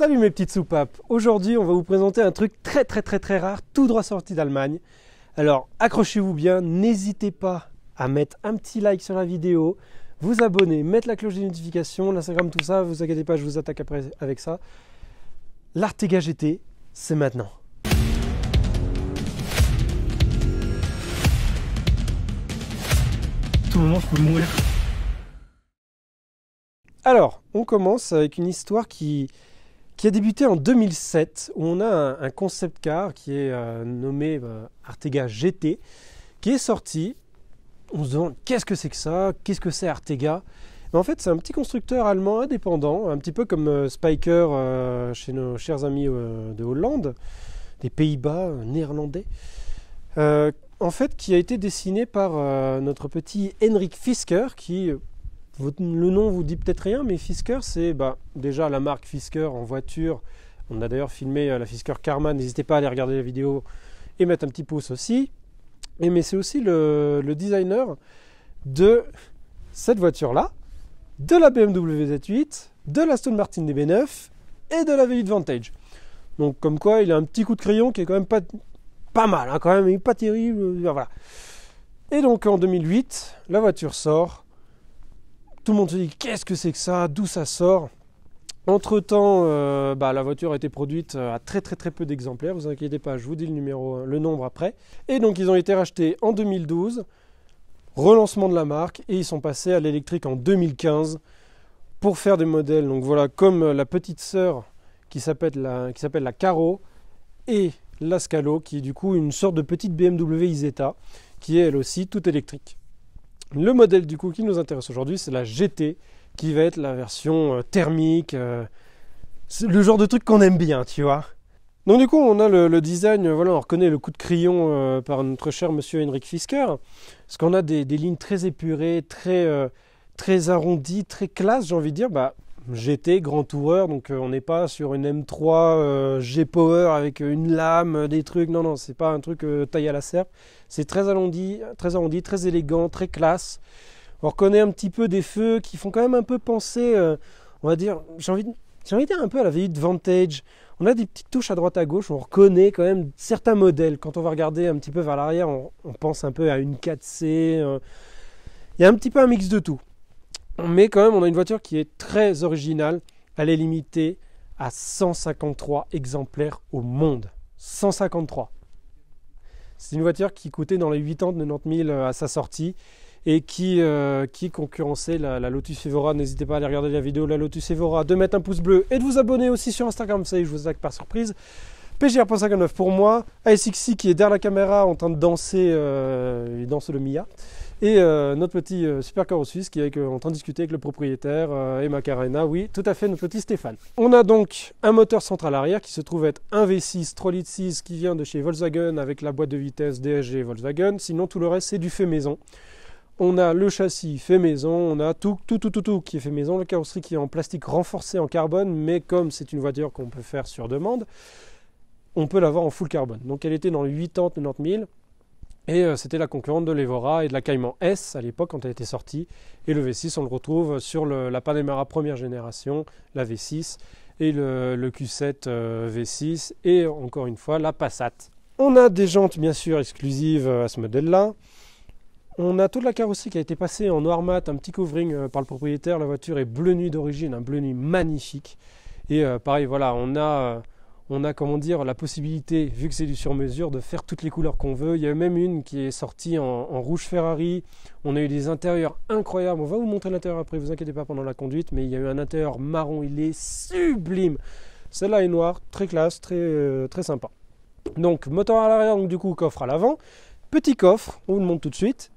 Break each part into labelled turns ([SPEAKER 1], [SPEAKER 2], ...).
[SPEAKER 1] Salut mes petites soupapes. Aujourd'hui on va vous présenter un truc très rare, tout droit sorti d'Allemagne. Alors accrochez-vous bien, n'hésitez pas à mettre un petit like sur la vidéo, vous abonner, mettre la cloche des notifications, l'Instagram, tout ça, vous inquiétez pas, je vous attaque après avec ça. L'Artega GT, c'est maintenant.
[SPEAKER 2] Tout moment je peux mourir.
[SPEAKER 1] Alors, on commence avec une histoire qui a débuté en 2007, où on a un concept car qui est nommé Artega GT, qui est sorti. On se demande qu'est-ce que c'est que ça, qu'est-ce que c'est Artega. Mais en fait, c'est un petit constructeur allemand indépendant, un petit peu comme Spyker chez nos chers amis de Hollande, des Pays-Bas, néerlandais. En fait, qui a été dessiné par notre petit Henrik Fisker, qui... Le nom vous dit peut-être rien, mais Fisker, c'est déjà la marque Fisker en voiture. On a d'ailleurs filmé la Fisker Karma, n'hésitez pas à aller regarder la vidéo et mettre un petit pouce aussi. Mais c'est aussi le designer de cette voiture-là, de la BMW Z8, de la Aston Martin DB9 et de la V8 Vantage. Donc comme quoi, il a un petit coup de crayon qui est quand même pas mal, hein, quand même, il n'est pas terrible. Voilà. Et donc en 2008, la voiture sort. Tout le monde se dit qu'est-ce que c'est que ça, d'où ça sort. Entre-temps, la voiture a été produite à très peu d'exemplaires, vous inquiétez pas, je vous dis le nombre après. Et donc ils ont été rachetés en 2012, relancement de la marque, et ils sont passés à l'électrique en 2015 pour faire des modèles. Donc voilà, comme la petite sœur qui s'appelle la Caro et la Scalo, qui est du coup une sorte de petite BMW Isetta, qui est elle aussi toute électrique. Le modèle du coup qui nous intéresse aujourd'hui, c'est la GT, qui va être la version thermique. C'est le genre de truc qu'on aime bien, tu vois. Donc du coup, on a le design, voilà, on reconnaît le coup de crayon par notre cher monsieur Henrik Fisker, parce qu'on a des lignes très épurées, très arrondies, très classe, j'ai envie de dire. GT, grand toureur, donc on n'est pas sur une M3 G-Power avec une lame, des trucs, non, c'est pas un truc taillé à la serpe, c'est très arrondi, très élégant, très classe. On reconnaît un petit peu des feux qui font quand même un peu penser, on va dire, j'ai envie de dire un peu à la V8 Vantage. On a des petites touches à droite à gauche, on reconnaît quand même certains modèles. Quand on va regarder un petit peu vers l'arrière, on pense un peu à une 4C, il y a un petit peu un mix de tout. Mais quand même, on a une voiture qui est très originale. Elle est limitée à 153 exemplaires au monde. 153. C'est une voiture qui coûtait dans les 80-90 000 à sa sortie et qui concurrençait la Lotus Evora. N'hésitez pas à aller regarder la vidéo de la Lotus Evora, de mettre un pouce bleu et de vous abonner aussi sur Instagram. Ça y est, je vous attaque par surprise. PGR.59 pour moi. ASXI qui est derrière la caméra en train de danser, il danse le Mia. Et notre petit supercar suisse qui est en train de discuter avec le propriétaire et Macarena, oui, tout à fait, notre petit Stéphane. On a donc un moteur central arrière qui se trouve être un V6 3 litres 6 qui vient de chez Volkswagen avec la boîte de vitesse DSG Volkswagen. Sinon, tout le reste, c'est du fait maison. On a le châssis fait maison, on a tout qui est fait maison. La carrosserie qui est en plastique renforcé en carbone, mais comme c'est une voiture qu'on peut faire sur demande, on peut l'avoir en full carbone. Donc elle était dans les 80-90 000. Et c'était la concurrente de l'Evora et de la Cayman S à l'époque quand elle était sortie. Et le V6, on le retrouve sur la Panamera première génération, la V6, et le Q7 V6, et encore une fois la Passat. On a des jantes bien sûr exclusives à ce modèle-là. On a toute la carrosserie qui a été passée en noir mat, un petit covering par le propriétaire. La voiture est bleu nuit d'origine, un bleu nuit magnifique. Et pareil, voilà, on a comment dire, la possibilité, vu que c'est du sur-mesure, de faire toutes les couleurs qu'on veut. Il y a même une qui est sortie en rouge Ferrari. On a eu des intérieurs incroyables. On va vous montrer l'intérieur après, vous inquiétez pas pendant la conduite, mais il y a eu un intérieur marron, il est sublime. Celle-là est noire, très classe, très sympa. Donc moteur à l'arrière, donc du coup coffre à l'avant. Petit coffre, on vous le montre tout de suite.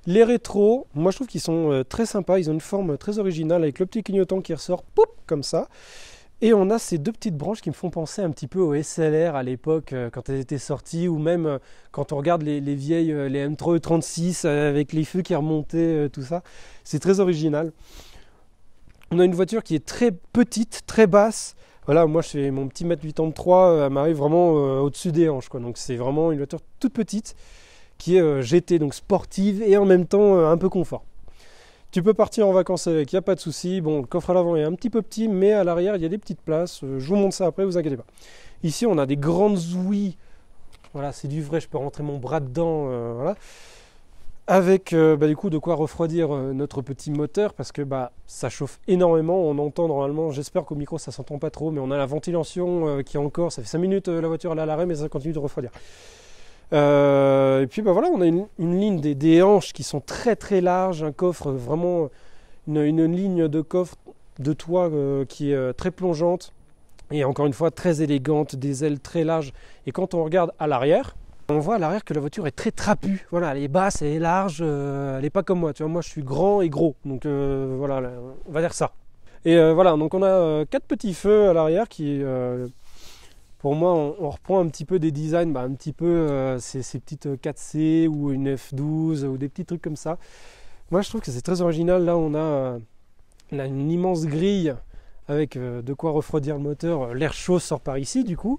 [SPEAKER 1] Les rétros, moi je trouve qu'ils sont très sympas. Ils ont une forme très originale avec le petit clignotant qui ressort, poup, comme ça. Et on a ces deux petites branches qui me font penser un petit peu au SLR à l'époque quand elles étaient sorties, ou même quand on regarde les vieilles, les M3 E36 avec les feux qui remontaient, tout ça. C'est très original. On a une voiture qui est très petite, très basse. Voilà, moi je fais mon petit 1m83, elle m'arrive vraiment au-dessus des hanches, quoi. Donc c'est vraiment une voiture toute petite qui est GT, donc sportive et en même temps un peu confort. Tu peux partir en vacances avec, il n'y a pas de souci. Bon, le coffre à l'avant est un petit peu petit, mais à l'arrière, il y a des petites places. Je vous montre ça après, vous inquiétez pas. Ici, on a des grandes ouïes. Voilà, c'est du vrai, je peux rentrer mon bras dedans. Voilà. Avec du coup de quoi refroidir notre petit moteur parce que ça chauffe énormément. On entend normalement, j'espère qu'au micro ça s'entend pas trop, mais on a la ventilation qui est encore, ça fait 5 minutes la voiture elle est à l'arrêt, mais ça continue de refroidir. Et puis voilà, on a une ligne des hanches qui sont très très larges, un coffre vraiment, une ligne de coffre de toit qui est très plongeante et encore une fois très élégante, des ailes très larges. Et quand on regarde à l'arrière, on voit à l'arrière que la voiture est très trapue. Voilà, elle est basse, elle est large, elle n'est pas comme moi. Tu vois, moi je suis grand et gros, donc voilà, on va dire ça. Et voilà, donc on a 4 petits feux à l'arrière qui, pour moi, on reprend un petit peu des designs, un petit peu ces petites 4C ou une F12 ou des petits trucs comme ça. Moi je trouve que c'est très original. Là on a une immense grille avec de quoi refroidir le moteur. L'air chaud sort par ici du coup.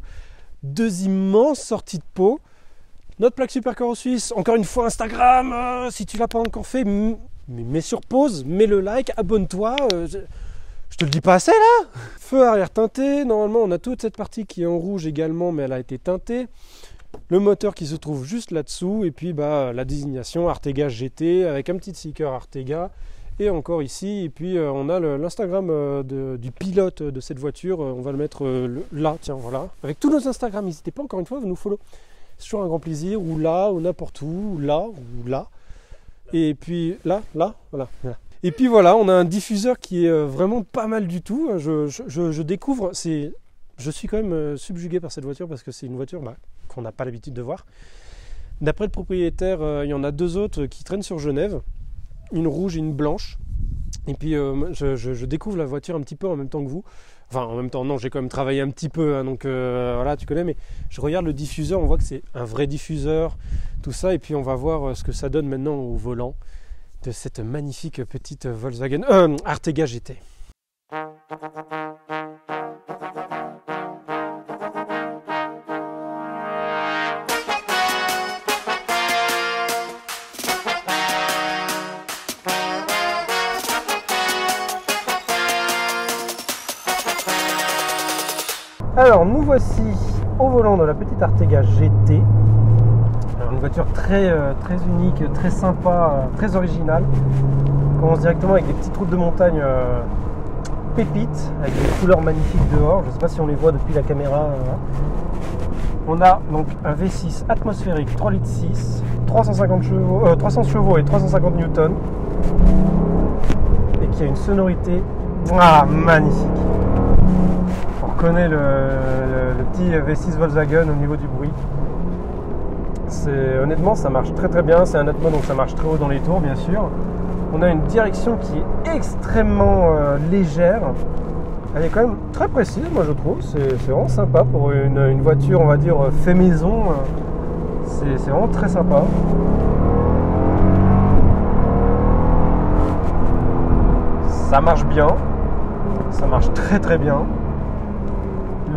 [SPEAKER 1] 2 immenses sorties de pot. Notre plaque Supercar Suisse, encore une fois Instagram, si tu ne l'as pas encore fait, mets sur pause, mets le like, abonne-toi, je te le dis pas assez là. Feu arrière teinté, normalement on a toute cette partie qui est en rouge également, mais elle a été teintée. Le moteur qui se trouve juste là-dessous, et puis la désignation Artega GT avec un petit sticker Artega, et encore ici, et puis on a l'Instagram du pilote de cette voiture, on va le mettre là, tiens voilà, avec tous nos Instagram, n'hésitez pas encore une fois à nous follow. C'est toujours un grand plaisir, ou là, ou n'importe où, ou là, ou là. Et puis là, voilà. Et puis voilà, on a un diffuseur qui est vraiment pas mal du tout. Je découvre, je suis quand même subjugué par cette voiture parce que c'est une voiture qu'on n'a pas l'habitude de voir. D'après le propriétaire, il y en a 2 autres qui traînent sur Genève, une rouge et une blanche. Et puis je découvre la voiture un petit peu en même temps que vous. Enfin, en même temps, non, j'ai quand même travaillé un petit peu, hein, donc voilà, tu connais, mais je regarde le diffuseur, on voit que c'est un vrai diffuseur, tout ça, et puis on va voir ce que ça donne maintenant au volant de cette magnifique petite Volkswagen Artega GT. Alors nous voici au volant de la petite Artega GT. Alors, une voiture très unique, très sympa, très originale. On commence directement avec des petites routes de montagne pépites, avec des couleurs magnifiques dehors. Je ne sais pas si on les voit depuis la caméra. On a donc un V6 atmosphérique 3,6 litres, 300 chevaux et 350 newtons. Et qui a une sonorité magnifique. On reconnaît le petit V6 Volkswagen au niveau du bruit. Honnêtement, ça marche très très bien. C'est un Atmo, donc ça marche très haut dans les tours, bien sûr. On a une direction qui est extrêmement légère. Elle est quand même très précise, moi je trouve. C'est vraiment sympa pour une voiture, on va dire, fait maison. C'est vraiment très sympa. Ça marche bien. Ça marche très très bien.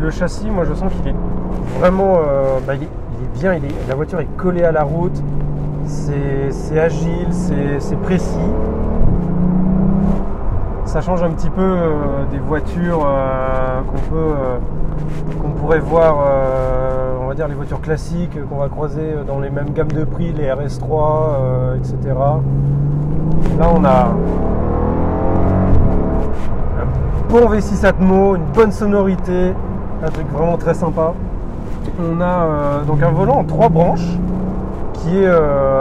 [SPEAKER 1] Le châssis, moi je sens qu'il est vraiment il est bien, la voiture est collée à la route, c'est agile, c'est précis. Ça change un petit peu des voitures qu'on pourrait voir, on va dire les voitures classiques qu'on va croiser dans les mêmes gammes de prix, les RS3, etc. Là on a un bon V6 Atmo, une bonne sonorité, un truc vraiment très sympa. On a donc un volant en 3 branches qui est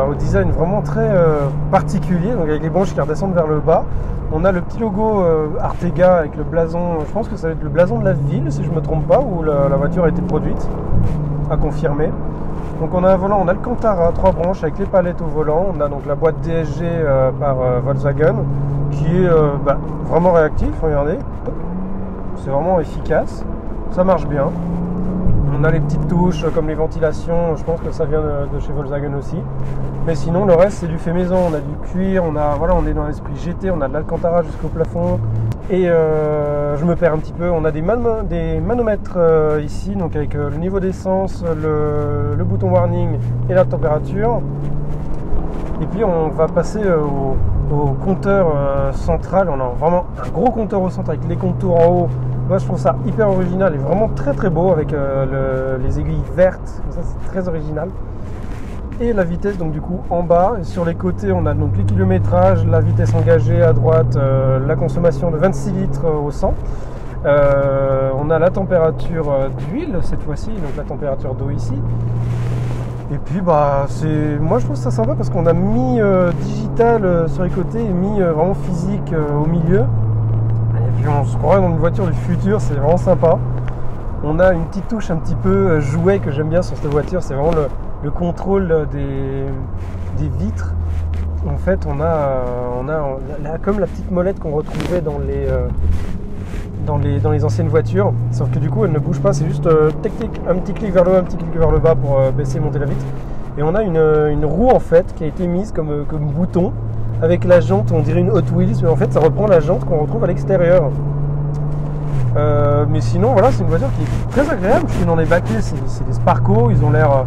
[SPEAKER 1] au design vraiment très particulier, donc avec les branches qui redescendent vers le bas. On a le petit logo Artega avec le blason, je pense que ça va être le blason de la ville si je ne me trompe pas, où la voiture a été produite, à confirmer. Donc on a un volant en Alcantara, 3 branches avec les palettes au volant. On a donc la boîte DSG par Volkswagen qui est vraiment réactif, regardez. C'est vraiment efficace, ça marche bien. On a les petites touches comme les ventilations, je pense que ça vient de chez Volkswagen aussi. Mais sinon le reste c'est du fait maison, on a du cuir, on est dans l'esprit GT, on a de l'Alcantara jusqu'au plafond. Et je me perds un petit peu, on a des manomètres ici, donc avec le niveau d'essence, le bouton warning et la température. Et puis on va passer au compteur central. On a vraiment un gros compteur au centre avec les contours en haut. Moi je trouve ça hyper original et vraiment très très beau avec les aiguilles vertes, comme ça c'est très original. Et la vitesse donc du coup en bas, et sur les côtés on a donc les kilométrages, la vitesse engagée à droite, la consommation de 26 litres au 100. On a la température d'huile cette fois-ci, donc la température d'eau ici. Et puis moi je trouve ça sympa parce qu'on a mis digital sur les côtés et mis vraiment physique au milieu. Et puis on se croirait dans une voiture du futur, c'est vraiment sympa. On a une petite touche un petit peu jouet que j'aime bien sur cette voiture, c'est vraiment le contrôle des vitres. En fait on a comme la petite molette qu'on retrouvait dans les anciennes voitures, sauf que du coup elle ne bouge pas, c'est juste un petit clic vers le haut, un petit clic vers le bas pour baisser et monter la vitre. Et on a une roue en fait qui a été mise comme bouton avec la jante, on dirait une Hot Wheels, mais en fait ça reprend la jante qu'on retrouve à l'extérieur. Mais sinon voilà, c'est une voiture qui est très agréable. Je suis dans les baquets, c'est des Sparco, ils ont l'air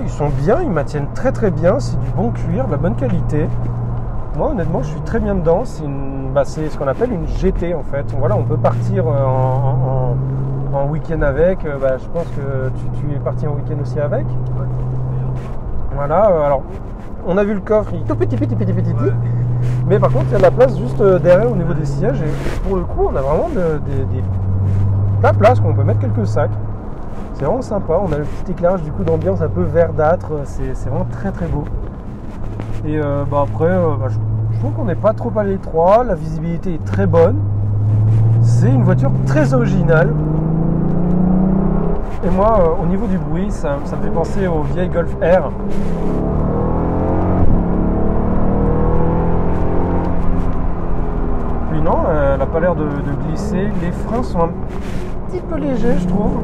[SPEAKER 1] ils sont bien, ils maintiennent très très bien, c'est du bon cuir, de la bonne qualité. Moi honnêtement je suis très bien dedans, c'est ce qu'on appelle une GT en fait. Voilà, on peut partir en week-end avec, je pense que tu es parti en week-end aussi avec. Ouais. Voilà, alors on a vu le coffre, il est tout petit, ouais. Mais par contre il y a de la place juste derrière au niveau des sièges et pour le coup on a vraiment de la place qu'on peut mettre quelques sacs. C'est vraiment sympa, on a le petit éclairage du coup d'ambiance un peu verdâtre, c'est vraiment très très beau. Et après, je trouve qu'on n'est pas trop à l'étroit, la visibilité est très bonne. C'est une voiture très originale. Et moi, au niveau du bruit, ça me fait penser aux vieilles Golf R. Puis non, elle n'a pas l'air de glisser. Les freins sont un petit peu légers, je trouve.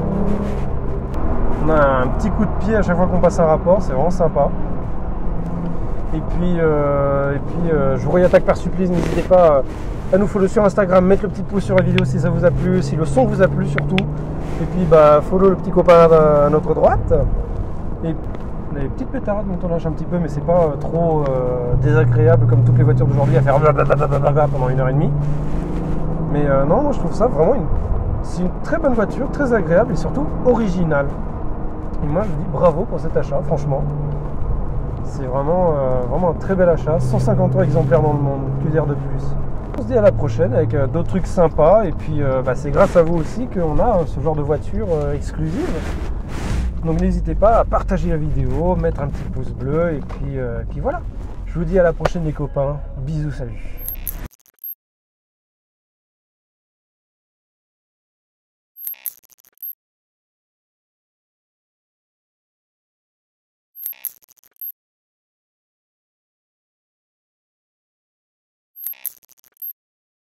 [SPEAKER 1] On a un petit coup de pied à chaque fois qu'on passe un rapport, c'est vraiment sympa. Et puis je vous réattaque par supplice, n'hésitez pas à nous follow sur Instagram, mettre le petit pouce sur la vidéo si ça vous a plu, si le son vous a plu surtout. Et puis follow le petit copain à notre droite. Et on a des petites pétarades dont on lâche un petit peu, mais c'est pas trop désagréable comme toutes les voitures d'aujourd'hui à faire blablabla pendant 1h30. Mais non, moi je trouve ça vraiment c'est une très bonne voiture, très agréable et surtout originale. Et moi je vous dis bravo pour cet achat, franchement. C'est vraiment un très bel achat, 153 exemplaires dans le monde, que dire de plus. On se dit à la prochaine avec d'autres trucs sympas et puis c'est grâce à vous aussi qu'on a ce genre de voiture exclusive. Donc n'hésitez pas à partager la vidéo, mettre un petit pouce bleu et puis voilà. Je vous dis à la prochaine les copains, bisous, salut.